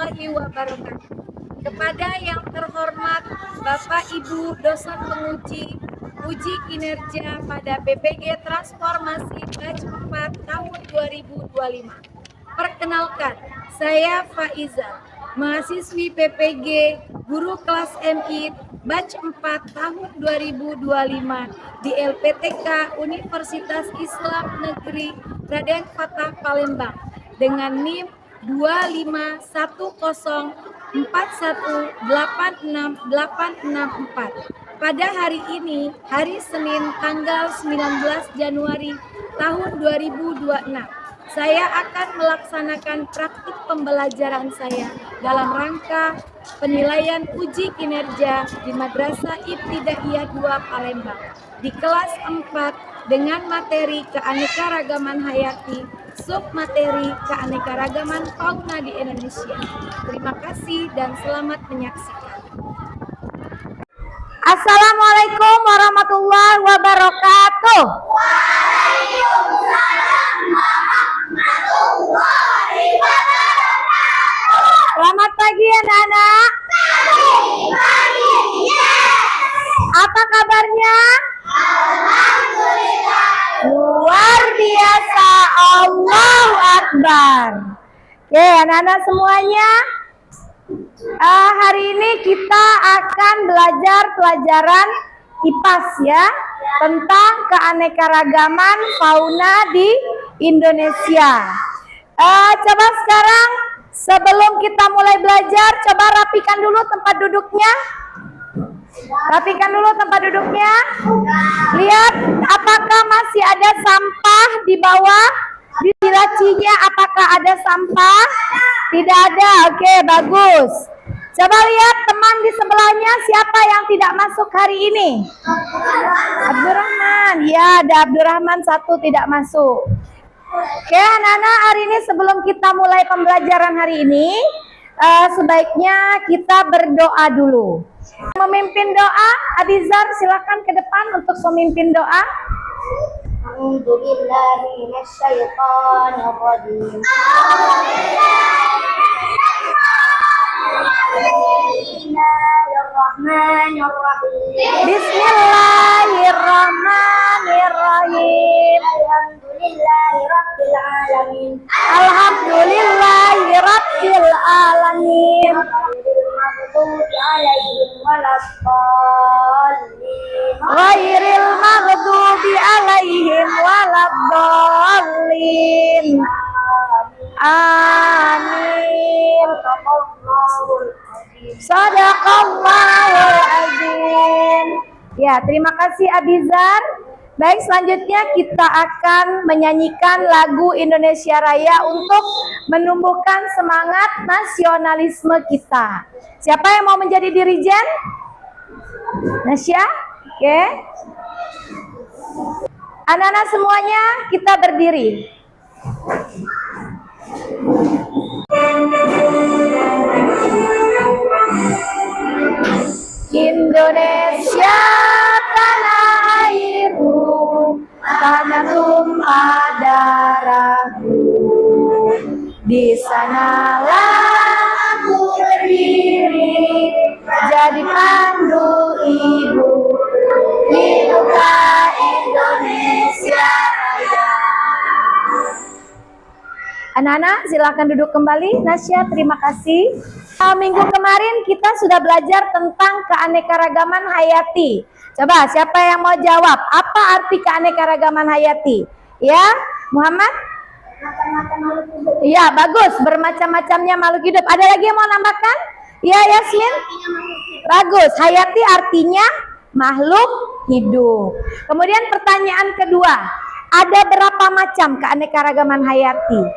warahmatullahi wabarakatuh. Kepada yang terhormat Bapak Ibu dosen penguji uji kinerja pada BPG Transformasi Batch 4 tahun 2025. Perkenalkan, saya Faiza, mahasiswi PPG Guru Kelas MI Batch 4 tahun 2025 di LPTK Universitas Islam Negeri Raden Fatah Palembang dengan NIM 25141868664. Pada hari ini, hari Senin tanggal 19 Januari tahun 2026, saya akan melaksanakan praktik pembelajaran saya dalam rangka penilaian uji kinerja di Madrasah Ibtidaiyah 2 Palembang di kelas 4 dengan materi keanekaragaman hayati, submateri keanekaragaman fauna di Indonesia. Terima kasih dan selamat menyaksikan. Assalamualaikum warahmatullahi wabarakatuh. Waalaikumsalam warahmatullahi wabarakatuh. Selamat pagi anak-anak. Pagi, yes. Apa kabarnya? Alhamdulillah. Luar biasa, Allahu Akbar. Oke anak-anak semuanya, hari ini kita akan belajar pelajaran IPAS ya, tentang keanekaragaman fauna di Indonesia. Coba sekarang sebelum kita mulai belajar, coba rapikan dulu tempat duduknya. Rapikan dulu tempat duduknya. Lihat apakah masih ada sampah di bawah. Di lacinya apakah ada sampah? Tidak ada. Oke, bagus. Coba lihat teman di sebelahnya, siapa yang tidak masuk hari ini? Abdurrahman. Ya, ada Abdurrahman satu tidak masuk. Oke anak-anak, hari ini sebelum kita mulai pembelajaran hari ini, sebaiknya kita berdoa dulu. Memimpin doa, Abizar silakan ke depan untuk memimpin doa. A'udzubillahi minasyaitonir rajim. Bismillahirrahmanirrahim. Bismillahirrahmanirrahim. Alhamdulillahirabbil alamin. Alhamdulillahirabbil alamin. Ghairil maghdubi alaihim waladdallin. Amin. Shadaqallahul azim. Ya, terima kasih Abizar. Baik, selanjutnya kita akan menyanyikan lagu Indonesia Raya untuk menumbuhkan semangat nasionalisme kita. Siapa yang mau menjadi dirijen? Nasya? Oke. Anak-anak semuanya kita berdiri. Indonesia tanah airku, tanah tumpah darahku. Di sanalah aku berdiri, jadi pandu ibu. Hiduplah Indonesia Raya. Anak-anak silakan duduk kembali. Nasya, terima kasih. Minggu kemarin kita sudah belajar tentang keanekaragaman hayati. Coba siapa yang mau jawab? Apa arti keanekaragaman hayati? Ya, Muhammad? Iya, bagus. Bermacam-macamnya makhluk hidup. Ada lagi yang mau nambahkan? Iya, Yasmin? Bagus. Hayati artinya makhluk hidup. Kemudian pertanyaan kedua. Ada berapa macam keanekaragaman hayati?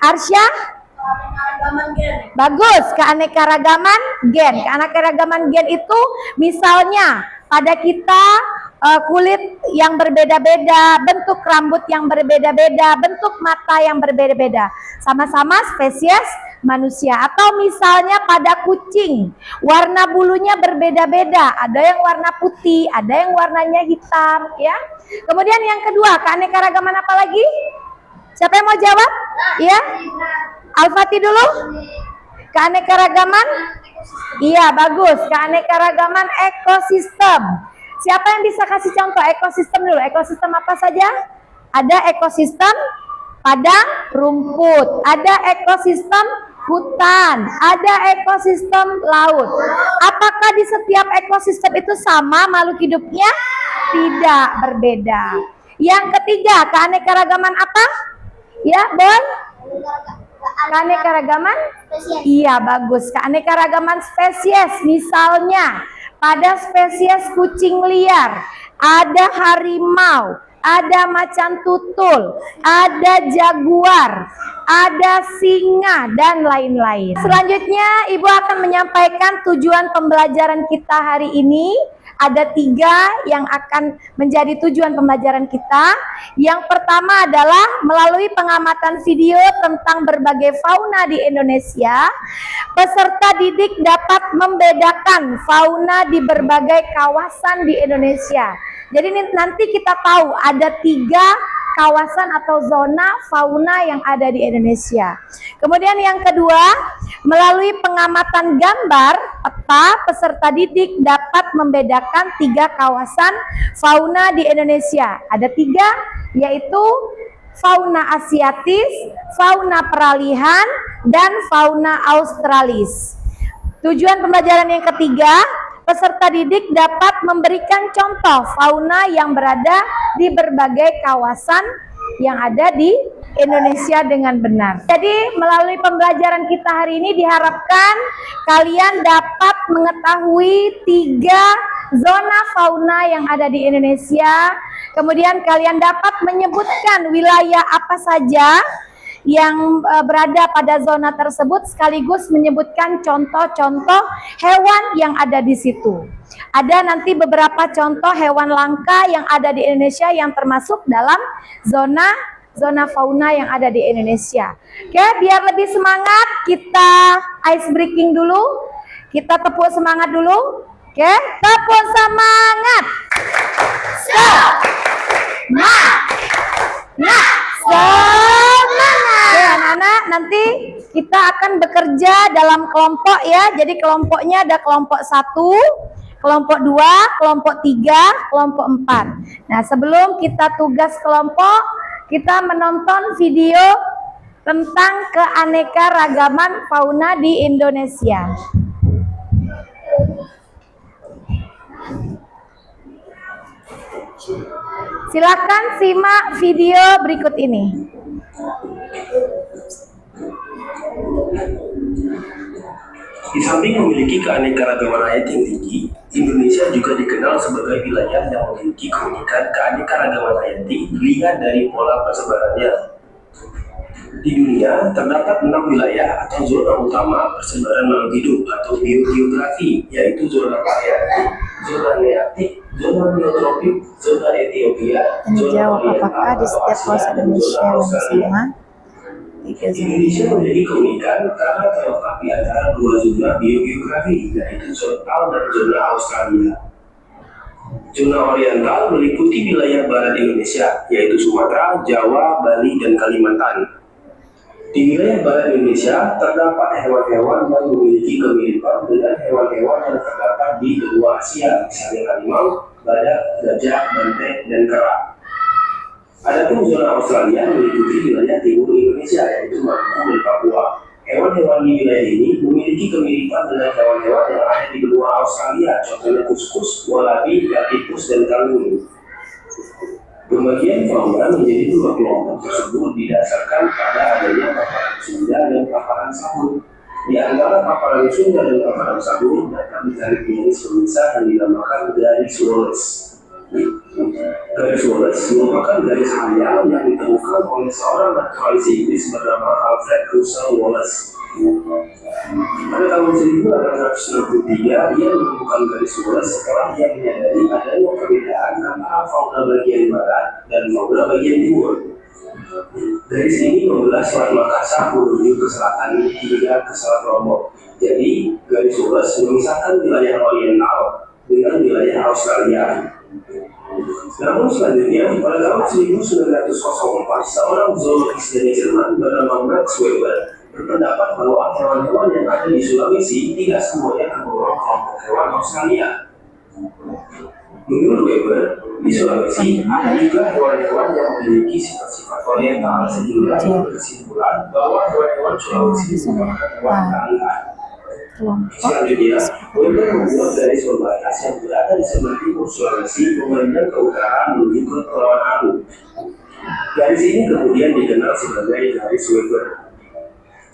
Arsya? Bagus, keanekaragaman gen. Keanekaragaman gen itu misalnya pada kita kulit yang berbeda-beda, bentuk rambut yang berbeda-beda, bentuk mata yang berbeda-beda. Sama-sama spesies manusia. Atau misalnya pada kucing, warna bulunya berbeda-beda. Ada yang warna putih, ada yang warnanya hitam, ya. Kemudian yang kedua, keanekaragaman apa lagi? Siapa yang mau jawab? Ya. Al-Fatih dulu. Keanekaragaman? Iya, bagus. Keanekaragaman ekosistem. Siapa yang bisa kasih contoh ekosistem dulu? Ekosistem apa saja? Ada ekosistem padang rumput, ada ekosistem hutan, ada ekosistem laut. Apakah di setiap ekosistem itu sama makhluk hidupnya? Tidak, berbeda. Yang ketiga, keanekaragaman apa? Ya, Bon? Keanekaragaman? Iya, bagus. Keanekaragaman spesies. Misalnya, pada spesies kucing liar, ada harimau, ada macan tutul, ada jaguar, ada singa, dan lain-lain. Selanjutnya, Ibu akan menyampaikan tujuan pembelajaran kita hari ini. Ada 3 yang akan menjadi tujuan pembelajaran kita. Yang pertama adalah melalui pengamatan video tentang berbagai fauna di Indonesia, peserta didik dapat membedakan fauna di berbagai kawasan di Indonesia. Jadi nanti kita tahu ada 3 kawasan atau zona fauna yang ada di Indonesia. Kemudian yang kedua, melalui pengamatan gambar peta, peserta didik dapat membedakan 3 kawasan fauna di Indonesia. Ada 3, yaitu fauna asiatis, fauna peralihan, dan fauna australis. Tujuan pembelajaran yang ketiga, peserta didik dapat memberikan contoh fauna yang berada di berbagai kawasan yang ada di Indonesia dengan benar. Jadi melalui pembelajaran kita hari ini diharapkan kalian dapat mengetahui 3 zona fauna yang ada di Indonesia. Kemudian kalian dapat menyebutkan wilayah apa saja yang berada pada zona tersebut, sekaligus menyebutkan contoh-contoh hewan yang ada di situ. Ada nanti beberapa contoh hewan langka yang ada di Indonesia yang termasuk dalam zona fauna yang ada di Indonesia. Oke, biar lebih semangat kita ice breaking dulu. Kita tepuk semangat dulu. Oke, tepuk semangat. Oke, anak-anak, nanti kita akan bekerja dalam kelompok ya. Jadi kelompoknya ada kelompok 1, kelompok 2, kelompok 3, kelompok 4. Nah, sebelum kita tugas kelompok, kita menonton video tentang keanekaragaman fauna di Indonesia. Silakan simak video berikut ini. Di samping memiliki keanekaragaman hayati yang tinggi, Indonesia juga dikenal sebagai wilayah yang memiliki keunikan keanekaragaman hayati dilihat dari pola persebarannya. Di dunia, terdapat 6 wilayah atau zona utama persebaran makhluk hidup atau biogeografi, yaitu zona Palearktik, zona Nearktik, zona Neotropik, zona Ethiopia, Menjawab apakah di setiap kawasan Indonesia yang sama? Indonesia memiliki keunikan karena terletak di antara 2 zona biogeografi, yaitu zona dan zona Australia. Zona oriental meliputi wilayah barat Indonesia, yaitu Sumatera, Jawa, Bali, dan Kalimantan. Di wilayah barat Indonesia terdapat hewan-hewan yang memiliki kemiripan dengan hewan-hewan yang terdapat di benua Asia, misalnya harimau, badak, gajah, banteng, dan kera. Adapun zona Australia meliputi wilayah timur Indonesia, yaitu Maluku dan Papua. Hewan-hewan di wilayah ini memiliki kemiripan dengan hewan-hewan yang ada di benua Australia, contohnya kuskus, wallaby, platypus, dan kanguru. Pembagian fauna menjadi 2 kelompok tersebut didasarkan pada adanya paparan sunda dan paparan sabun. Di antara paparan sunda dan paparan sabun dapat ditarik garis pemisah yang dinamakan garis Wallace. Garis Wallace merupakan garis hayal yang ditemukan oleh seorang naturalis Inggris bernama Alfred Russel Wallace. Pada tahun 1863, ia menemukan garis Wallace setelah ia menyadari adanya perbedaan antara fauna bagian barat dan fauna bagian timur. Garis ini membelah Selat Makassar menuju ke selatan hingga ke Selat Lombok. Jadi, garis Wallace memisahkan wilayah oriental dengan wilayah Australia. Namun selanjutnya, pada tahun 1904, seorang zoologis dari Jerman bernama Max Weber berpendapat bahwa hewan-hewan yang ada di Sulawesi tidak semuanya tergolong kelompok hewan Australia. Menurut Weber, di Sulawesi ada juga hewan-hewan yang memiliki sifat-sifat oriental, sehingga ia berkesimpulan bahwa hewan-hewan Sulawesi merupakan hewan peliharaan. Selanjutnya, Weber membuat garis pembatas yang berada di sebelah timur Sulawesi memanjang ke utara menuju ke Kepulauan Aru. Garis ini kemudian dikenal sebagai garis Weber.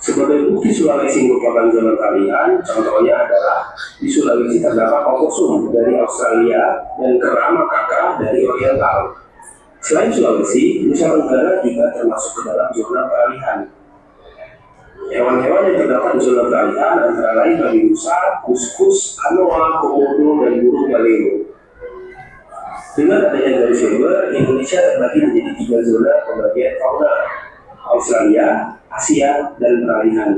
Sebagai bukti Sulawesi merupakan zona palihan, contohnya adalah di Sulawesi terdapat opossum dari Australia dan kera makaka dari Oriental. Selain Sulawesi, Nusa Tenggara juga termasuk ke dalam zona palihan. Hewan-hewan yang terdapat di zona palihan antara lain babi rusa, kuskus, anoa, komodo, dan burung maleo. Dengan adanya garis Weber, Indonesia terbagi menjadi 3 zona pembagian fauna: Australia, Asia, dan peralihan.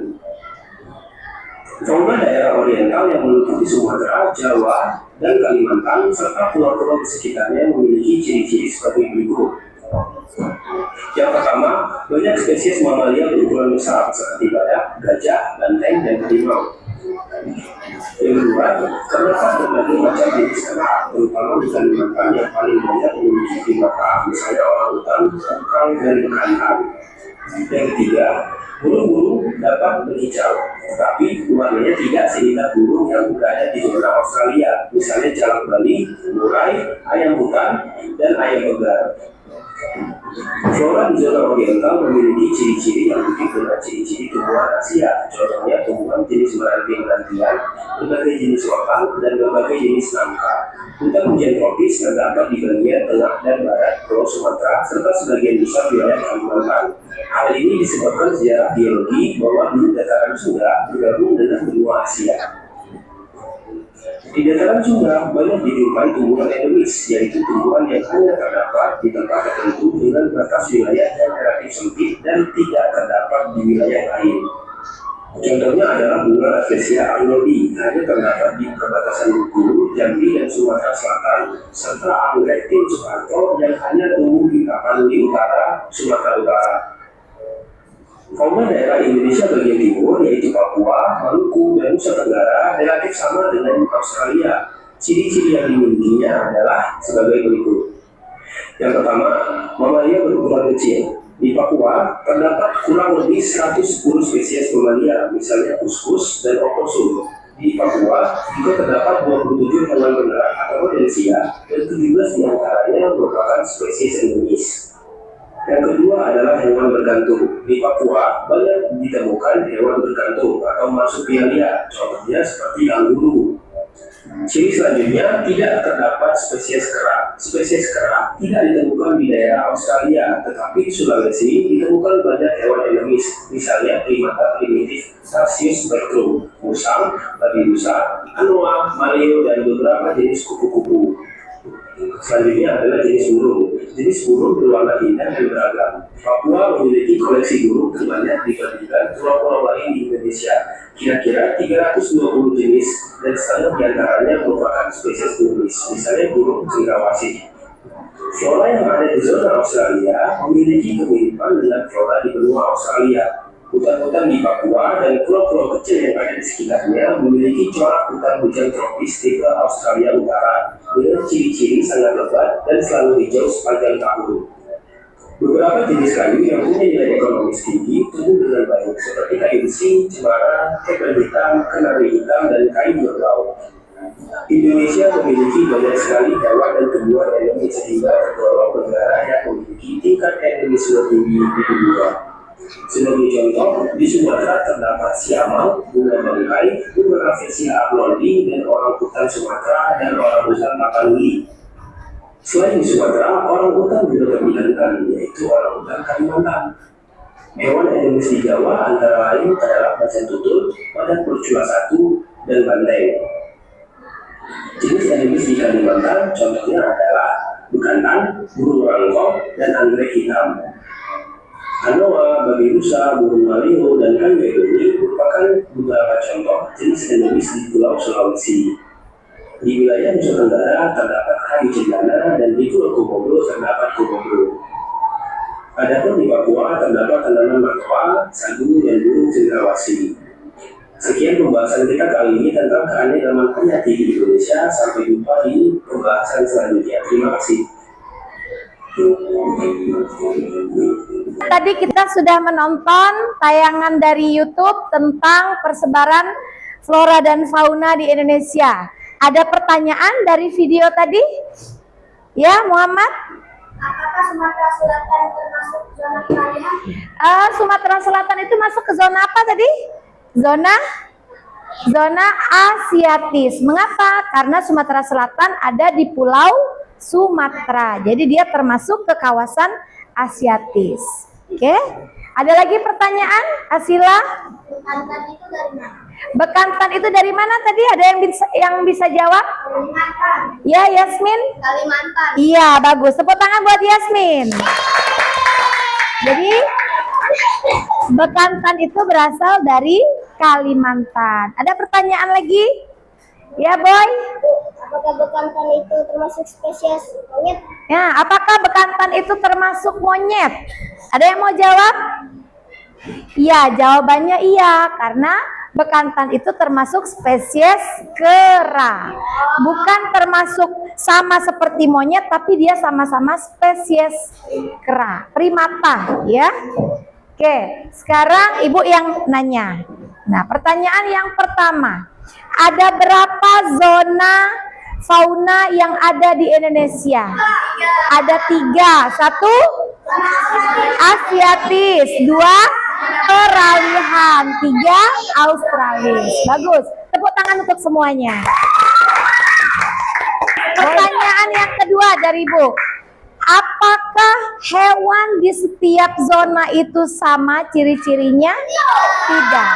Fauna daerah oriental yang meliputi Sumatera, Jawa, dan Kalimantan serta pulau-pulau di sekitarnya memiliki ciri-ciri sebagai berikut. Yang pertama, banyak spesies mamalia berukuran besar seperti badak, gajah, banteng, dan harimau. Yang kedua, terdapat berbagai macam jenis kera, terutama di Kalimantan yang paling banyak memiliki primata, misalnya orangutan, kukang, dan bekantan. Yang ketiga, burung-burung dapat berkicau, tetapi warnanya tidak seindah burung yang berada di zona Australia, misalnya jalak bali, murai, ayam hutan, dan ayam begar. Flora di zona oriental memiliki ciri-ciri yang begitu dengan ciri-ciri tumbuhan Asia, contohnya tumbuhan jenis meranti-merantian, berbagai jenis rotan, dan berbagai jenis nangka. Hutan hujan tropis terdapat di bagian tengah dan barat Pulau Sumatera serta sebagian besar wilayah Kalimantan. Hal ini disebabkan sejarah biologi bahwa dulu dataran Sunda bergabung dengan benua Asia. Di dataran Sunda banyak dijumpai tumbuhan endemis, yaitu tumbuhan yang hanya terdapat di tempat tertentu dengan batas wilayah yang relatif sempit dan tidak terdapat di wilayah lain. Contohnya adalah bunga Rafflesia arnoldi, hanya terdapat di perbatasan Bengkulu, Jambi, dan Sumatera Selatan, serta anggrek Tim Soeharto yang hanya tumbuh di Tapanuli Utara, Sumatera Utara. Fauna daerah Indonesia bagian timur, yaitu Papua, Maluku, dan Nusa Tenggara, relatif sama dengan Australia. Ciri-ciri yang dimilikinya adalah sebagai berikut. Yang pertama, mamalia berukuran kecil. Di Papua terdapat kurang lebih 110 spesies mamalia, misalnya kuskus dan opossum. Di Papua juga terdapat 27 hewan beneran atau rodensia, dan 17 diantaranya merupakan spesies endemis. Yang kedua adalah hewan bergantung. Di Papua banyak ditemukan hewan bergantung atau marsupialia, contohnya seperti kanguru. Ciri selanjutnya, tidak terdapat spesies kera. Spesies kera tidak ditemukan di daerah Australia, tetapi di Sulawesi ditemukan banyak hewan endemis, misalnya primata primitif Tarsius bertrum, musang, babi rusa, anoa, maleo, dan beberapa jenis kupu-kupu. Selanjutnya adalah jenis burung. Jenis burung berwarna indah dan beragam. Papua memiliki koleksi burung terbanyak dibandingkan pulau-pulau lain di Indonesia, kira-kira 320 jenis, dan setengah diantaranya merupakan spesies endemis, misalnya burung cendrawasih. Flora yang ada di zona Australia memiliki kemiripan dengan flora di benua Australia. Hutan-hutan di Papua dan pulau-pulau kecil yang ada di sekitarnya memiliki corak hutan hujan tropis tipe Australia Utara dengan ciri-ciri sangat lebat dan selalu hijau sepanjang tahun. Beberapa jenis kayu yang punya nilai ekonomis tinggi tumbuh dengan baik, seperti kayu besi, cemara, tegal hitam, kenari hitam, dan kayu berbau. Indonesia memiliki banyak sekali hewan dan tumbuhan endemis sehingga tergolong negara yang memiliki tingkat endemisme tinggi di dunia. Sebagai contoh, di Sumatera terdapat siamang, bunga bangkai, bunga Rafflesia arnoldi, dan orangutan Sumatera dan orangutan Tapanuli. Selain di Sumatera, orangutan juga terbilangan, yaitu orangutan Kalimantan. Hewan endemis di Jawa antara lain adalah macan tutul, badak bercula satu, dan banteng. Jenis endemis di Kalimantan contohnya adalah bekantan, burung rangkong, dan anggrek hitam. Anoa, babi rusa, burung maleo, dan kayu ini merupakan beberapa contoh jenis endemis di Pulau Sulawesi. Di wilayah Nusa Tenggara terdapat kayu cendana, dan di Pulau Komodo terdapat komodo. Adapun di Papua terdapat tanaman matoa, sagu, dan burung cendrawasih. Sekian pembahasan kita kali ini tentang keanekaragaman hayati di Indonesia. Sampai jumpa di pembahasan selanjutnya. Terima kasih. Tadi kita sudah menonton tayangan dari YouTube tentang persebaran flora dan fauna di Indonesia. Ada pertanyaan dari video tadi? Ya, Muhammad? Apakah Sumatera Selatan termasuk zona peralihan? Sumatera Selatan itu masuk ke zona apa tadi? Zona Asiatis. Mengapa? Karena Sumatera Selatan ada di Pulau Sumatera. Jadi dia termasuk ke kawasan Asiatis. Oke? Ada lagi pertanyaan? Asila? Bekantan itu dari mana? Bekantan itu dari mana tadi? Ada yang bisa jawab? Kalimantan. Ya, Yasmin? Kalimantan. Iya, bagus. Tepuk tangan buat Yasmin. Jadi Bekantan itu berasal dari Kalimantan. Ada pertanyaan lagi? Ya, Boy? Apakah bekantan itu termasuk spesies monyet? Ya, apakah bekantan itu termasuk monyet? Ada yang mau jawab? Iya, jawabannya iya, karena bekantan itu termasuk spesies kera. Bukan termasuk sama seperti monyet, tapi dia sama-sama spesies kera, primata, ya. Oke, sekarang Ibu yang nanya. Nah, pertanyaan yang pertama, ada berapa zona fauna yang ada di Indonesia? Ada 3. 1 Asiatis, 2 peralihan, 3 Australis. Bagus. Tepuk tangan untuk semuanya. Pertanyaan yang kedua dari Ibu. Apakah hewan di setiap zona itu sama ciri-cirinya? Tidak.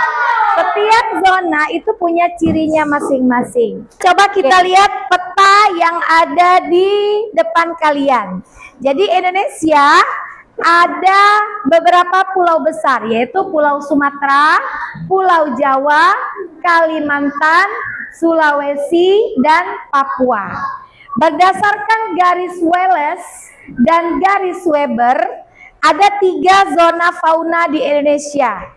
Setiap zona itu punya cirinya masing-masing. Coba kita lihat peta yang ada di depan kalian. Jadi Indonesia ada beberapa pulau besar, yaitu Pulau Sumatera, Pulau Jawa, Kalimantan, Sulawesi, dan Papua. Berdasarkan garis Wallace dan garis Weber, ada 3 zona fauna di Indonesia.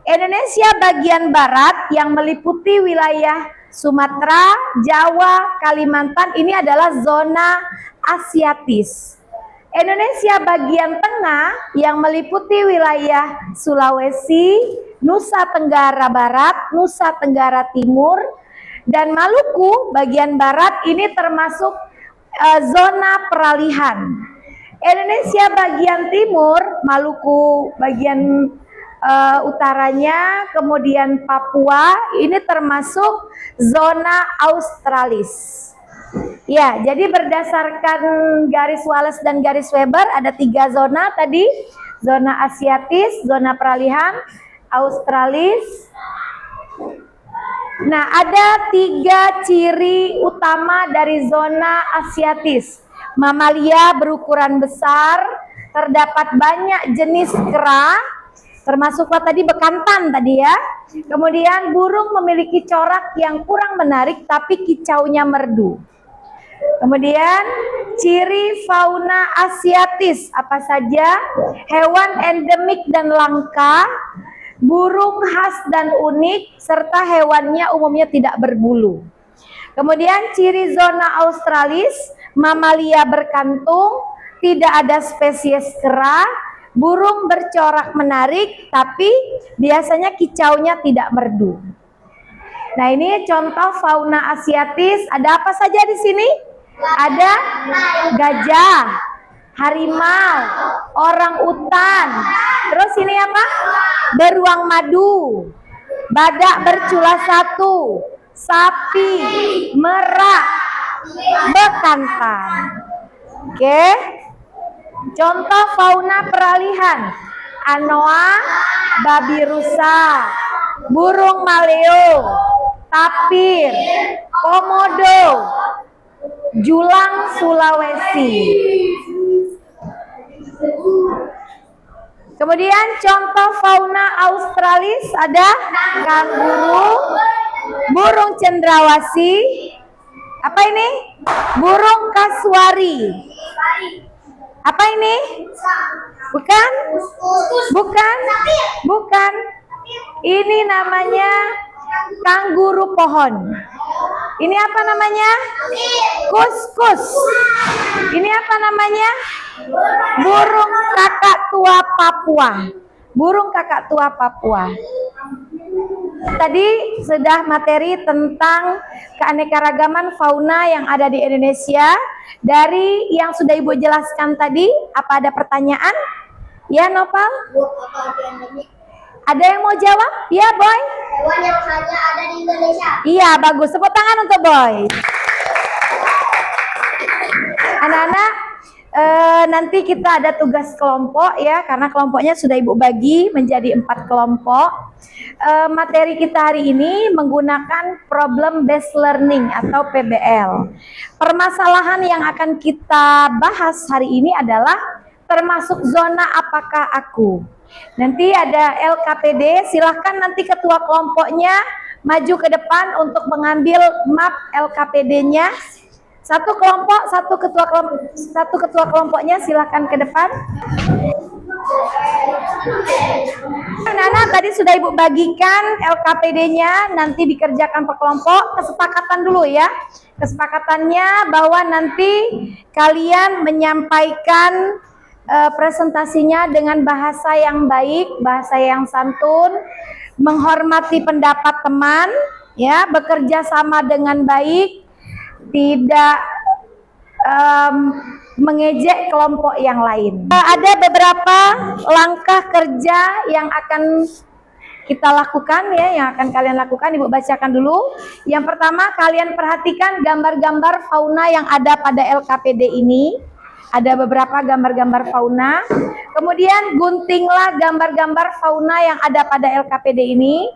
Indonesia bagian barat yang meliputi wilayah Sumatera, Jawa, Kalimantan ini adalah zona Asiatis. Indonesia bagian tengah yang meliputi wilayah Sulawesi, Nusa Tenggara Barat, Nusa Tenggara Timur, dan Maluku bagian barat ini termasuk zona peralihan. Indonesia bagian timur, Maluku bagian utaranya, kemudian Papua ini termasuk zona Australis. Ya, jadi berdasarkan garis Wallace dan garis Weber ada 3 zona tadi, zona Asiatis, zona peralihan, Australis. Nah, ada 3 ciri utama dari zona Asiatis. Mamalia berukuran besar, terdapat banyak jenis kera, termasuklah tadi bekantan tadi ya. Kemudian burung memiliki corak yang kurang menarik tapi kicaunya merdu. Kemudian ciri fauna Asiatis apa saja? Hewan endemik dan langka, burung khas dan unik, serta hewannya umumnya tidak berbulu. Kemudian ciri zona Australis, mamalia berkantung, tidak ada spesies kera, burung bercorak menarik, tapi biasanya kicaunya tidak merdu. Nah, ini contoh fauna Asiatis. Ada apa saja di sini? Ada gajah, harimau, orang utan. Terus ini apa? Beruang madu, badak bercula 1, sapi, merak, bekantan. Oke. Contoh fauna peralihan: anoa, babi rusa, burung maleo, tapir, komodo, julang Sulawesi. Kemudian contoh fauna Australis ada kanguru, burung cendrawasih, apa ini? Burung kasuari. Apa ini? Bukan? Bukan? Bukan. Ini namanya kanguru pohon. Ini apa namanya? Kuskus. Ini apa namanya? Burung kakak tua Papua. Burung kakak tua Papua. Tadi sudah materi tentang keanekaragaman fauna yang ada di Indonesia. Dari yang sudah Ibu jelaskan tadi, apa ada pertanyaan? Ya, Nopal? Ada yang mau jawab? Ya, Boy? Hewan yang hanya ada di Indonesia. Iya, bagus. Tepuk tangan untuk Boy. Anak-anak, nanti kita ada tugas kelompok ya, karena kelompoknya sudah Ibu bagi menjadi 4 kelompok. Materi kita hari ini menggunakan problem based learning atau PBL. Permasalahan yang akan kita bahas hari ini adalah termasuk zona apakah aku. Nanti ada LKPD, silahkan nanti ketua kelompoknya maju ke depan untuk mengambil map LKPD-nya. Satu ketua kelompoknya silahkan ke depan. Anak-anak, tadi sudah Ibu bagikan LKPD-nya, nanti dikerjakan per kelompok. Kesepakatan dulu ya. Kesepakatannya bahwa nanti kalian menyampaikan presentasinya dengan bahasa yang baik, bahasa yang santun, menghormati pendapat teman, ya, bekerja sama dengan baik, tidak mengejek kelompok yang lain. Ada beberapa langkah kerja yang akan kita lakukan ya, yang akan kalian lakukan. Ibu bacakan dulu. Yang pertama, kalian perhatikan gambar-gambar fauna yang ada pada LKPD ini. Ada beberapa gambar-gambar fauna. Kemudian guntinglah gambar-gambar fauna yang ada pada LKPD ini.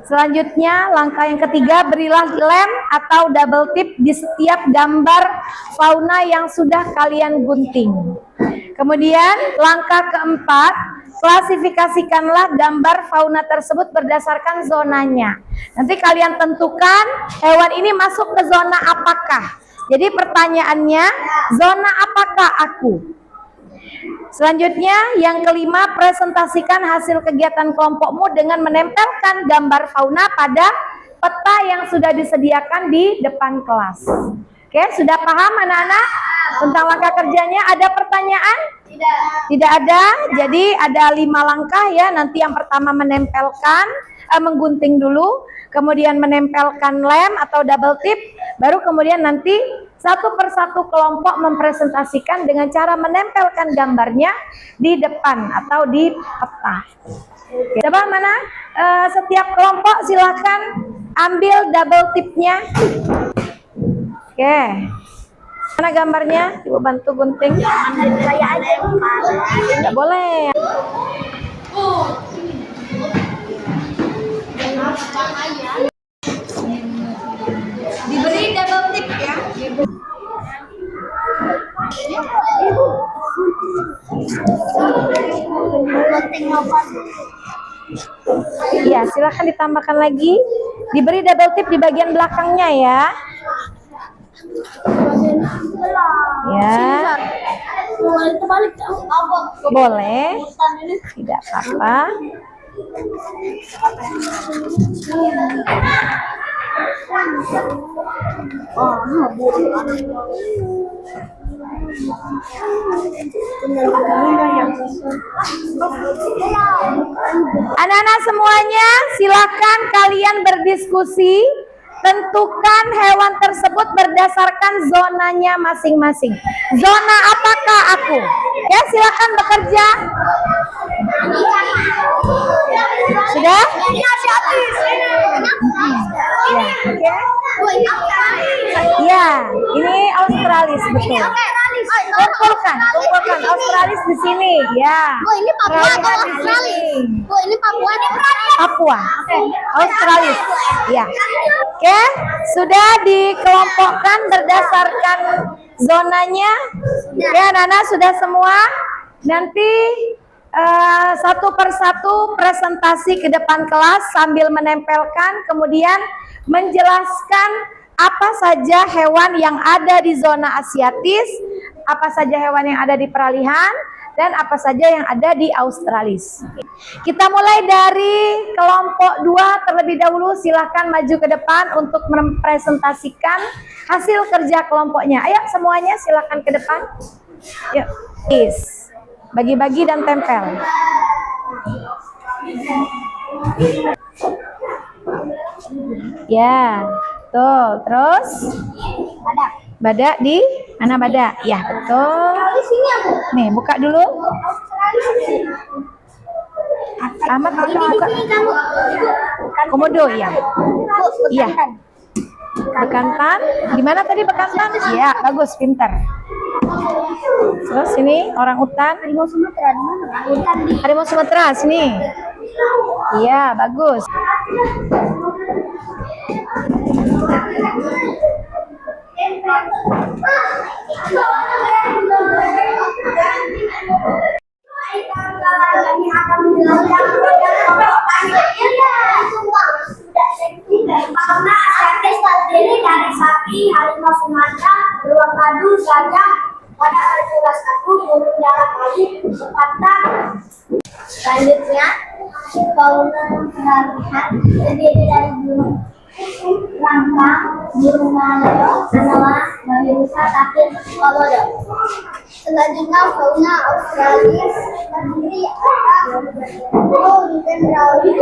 Selanjutnya, langkah yang ketiga, berilah lem atau double tip di setiap gambar fauna yang sudah kalian gunting. Kemudian, langkah keempat, klasifikasikanlah gambar fauna tersebut berdasarkan zonanya. Nanti kalian tentukan hewan ini masuk ke zona apakah. Jadi pertanyaannya, zona apakah aku? Selanjutnya, yang kelima, presentasikan hasil kegiatan kelompokmu dengan menempelkan gambar fauna pada peta yang sudah disediakan di depan kelas. Oke, sudah paham anak-anak tentang langkah kerjanya? Ada pertanyaan? Tidak ada. Jadi ada 5 langkah ya. Nanti yang pertama menempelkan, menggunting dulu, kemudian menempelkan lem atau double tip, baru kemudian nanti satu persatu kelompok mempresentasikan dengan cara menempelkan gambarnya di depan atau di peta. Coba mana? Setiap kelompok silahkan ambil double tipnya. Oke. Mana gambarnya? Coba bantu gunting. Saya aja yang Nggak boleh. Diberi double tip ya. Iya, silahkan ditambahkan lagi. Diberi double tip di bagian belakangnya ya. Ya. Boleh. Tidak apa-apa. Anak-anak semuanya, silakan kalian berdiskusi. Tentukan hewan tersebut berdasarkan zonanya masing-masing. Zona apakah aku? Ya, silakan bekerja. Sudah? Ya, oke. Ya, ini Australis betul. Kumpulkan Australis di sini. Ya. Bu, ini Papua atau Peralihan di Australis? sini. Bu, ini Papua nih. Papua, Australis. Ya. Oke, sudah dikelompokkan berdasarkan zonanya. Ya, anak-anak sudah semua. Nanti satu persatu presentasi ke depan kelas sambil menempelkan, kemudian menjelaskan apa saja hewan yang ada di zona Asiatis, apa saja hewan yang ada di peralihan, dan apa saja yang ada di Australis. Kita mulai dari kelompok 2 terlebih dahulu. Silahkan maju ke depan untuk mempresentasikan hasil kerja kelompoknya. Ayo semuanya silahkan ke depan. Yuk, please. Bagi-bagi dan tempel. Ya, tuh. Terus badak di mana badak? Ya, betul. Nih, buka dulu. Ahmad, buka. Komodo, ya. Iya. Bekantan. Gimana tadi bekantan? Iya, bagus, pintar. Terus ini orang utan. Harimau Sumatera di mana? Hutan di Harimau Sumatera sini. Iya, bagus. Fauna asiatis terdiri dari sapi, harimau Sumatera, beruang madu, gajah, pada berjelas satu, burung darah putih, sepatah. Selanjutnya, fauna peralihan terdiri dari burung rangkang, burung maleo, anoa, babi rusa, tapir, komodo. Selanjutnya, fauna Australis terdiri atas burung cendrawasih,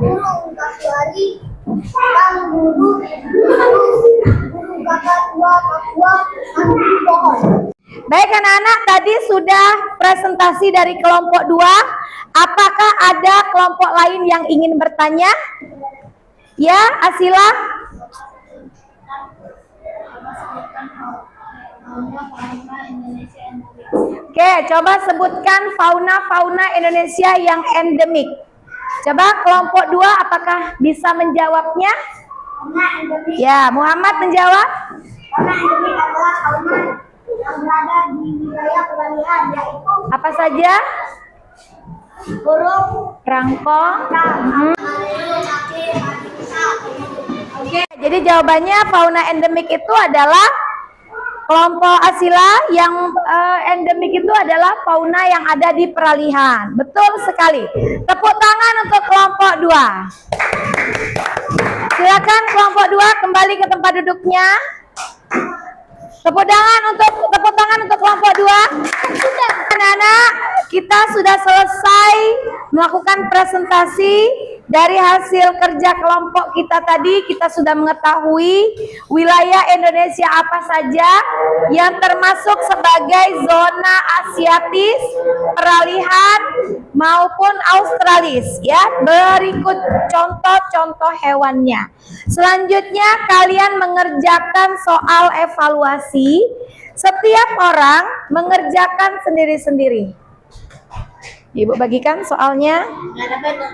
burung kasuari, kanguru, burung kakak tua, papua, anggur pohon. Baik anak-anak, tadi sudah presentasi dari kelompok 2. Apakah ada kelompok lain yang ingin bertanya? Ya, Asila? Oke, coba sebutkan fauna-fauna Indonesia yang endemik. Coba kelompok 2 apakah bisa menjawabnya? Fauna endemik. Ya, Muhammad menjawab. Fauna endemik adalah fauna yang berada di wilayah peralihan, yaitu Apa saja? burung, Rangkong. maleo, tapir, babi rusa, komodo. Oke, jadi jawabannya fauna endemik itu adalah kelompok Asila. Yang endemik itu adalah fauna yang ada di peralihan. Betul sekali. Tepuk tangan untuk kelompok 2. Silakan kelompok 2 kembali ke tempat duduknya. Tepuk tangan untuk kelompok 2. Anak-anak, kita sudah selesai melakukan presentasi dari hasil kerja kelompok kita tadi. Kita sudah mengetahui wilayah Indonesia apa saja yang termasuk sebagai zona Asiatis, peralihan maupun Australis, ya. Berikut contoh-contoh hewannya. Selanjutnya kalian mengerjakan soal evaluasi. Setiap orang mengerjakan sendiri-sendiri. Ibu bagikan soalnya. Nggak ada pena.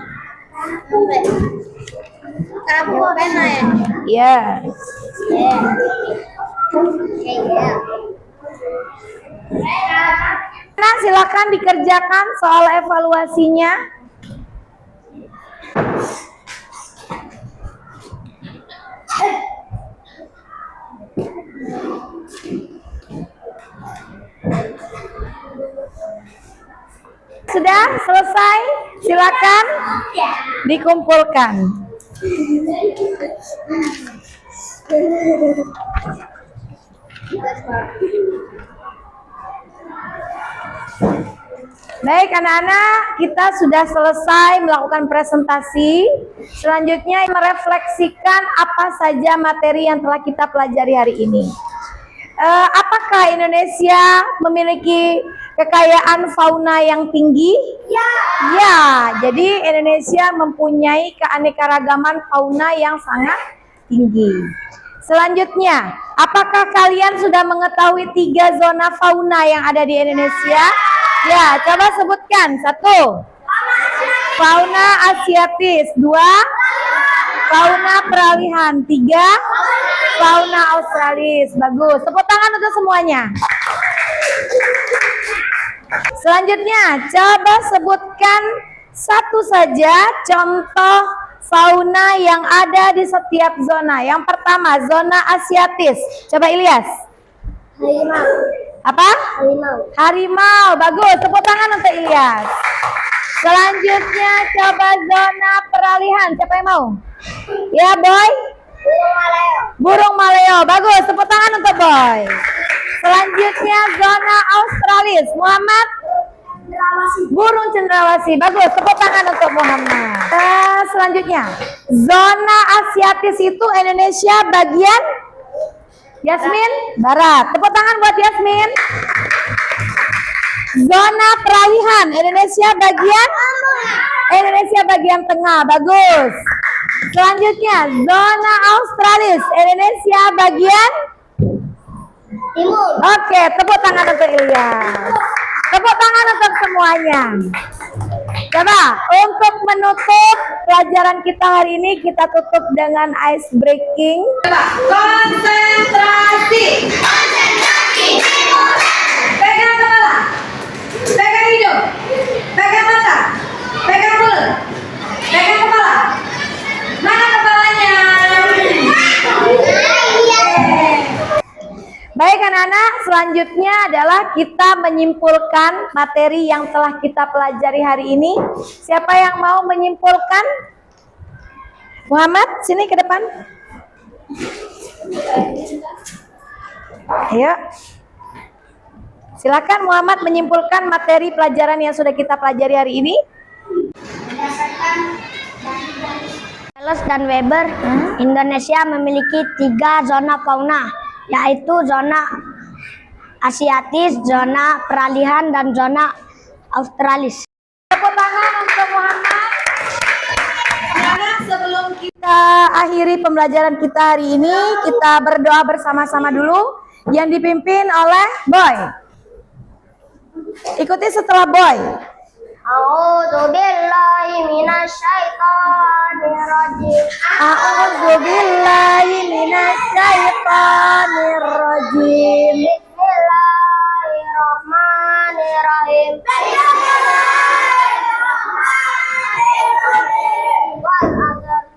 Karena bawa pena ya? Ya. Nah, silakan dikerjakan soal evaluasinya. Sudah selesai? Silakan dikumpulkan. Baik anak-anak, kita sudah selesai melakukan presentasi. Selanjutnya merefleksikan apa saja materi yang telah kita pelajari hari ini. Apakah Indonesia memiliki kekayaan fauna yang tinggi? Ya, jadi Indonesia mempunyai keanekaragaman fauna yang sangat tinggi. Selanjutnya, apakah kalian sudah mengetahui 3 zona fauna yang ada di Indonesia? Ya, coba sebutkan. 1. Fauna asiatis. 2. Fauna peralihan. 3. Fauna australis. Bagus. Tepuk tangan untuk semuanya. Selanjutnya, coba sebutkan satu saja contoh fauna yang ada di setiap zona. Yang pertama, zona asiatis. Coba Ilyas. Harimau. Apa? Harimau. Harimau. Bagus. Tepuk tangan untuk Ilyas. Selanjutnya coba zona peralihan. Siapa yang mau? Ya, Boy. Burung maleo. Burung maleo. Bagus. Tepuk tangan untuk Boy. Selanjutnya zona Australis. Muhammad. Cendrawasih. Burung cendrawasih. Bagus. Tepuk tangan untuk Muhammad. Selanjutnya zona Asiatis itu Indonesia bagian Yasmin Barat. Tepuk tangan buat Yasmin. Zona peralihan Indonesia bagian tengah. Bagus. Selanjutnya zona Australis Indonesia bagian Timur. Oke, tepuk tangan untuk Ilyas. Tepuk tangan untuk semuanya. Coba untuk menutup pelajaran kita hari ini kita tutup dengan ice breaking. Coba konsentrasi. Pegang kepala. Pegang hidung. Pegang mata. Pegang mulut. Pegang kepala. Mana kepalanya? Baik anak-anak, selanjutnya adalah kita menyimpulkan materi yang telah kita pelajari hari ini. Siapa yang mau menyimpulkan? Muhammad, sini ke depan. Ayo. Silakan Muhammad menyimpulkan materi pelajaran yang sudah kita pelajari hari ini. Wallace dan Weber, Indonesia memiliki 3 zona fauna, yaitu zona Asiatis, zona peralihan, dan zona Australis. Tepuk tangan untuk Muhammad. Anak-anak, sebelum kita akhiri pembelajaran kita hari ini, kita berdoa bersama-sama dulu yang dipimpin oleh Boy. Ikuti setelah Boy. A'udzubillahi minasyaitonirrajim. A'udzubillahi minasyaitonirrajim. Bismillahirrahmanirrahim.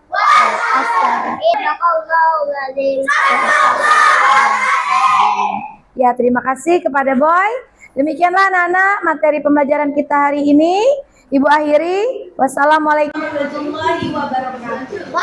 Wal asr. Innaqallahu azim. Ya, terima kasih kepada Boy. Demikianlah anak-anak materi pembelajaran kita hari ini. Ibu akhiri. Wassalamualaikum warahmatullahi wabarakatuh.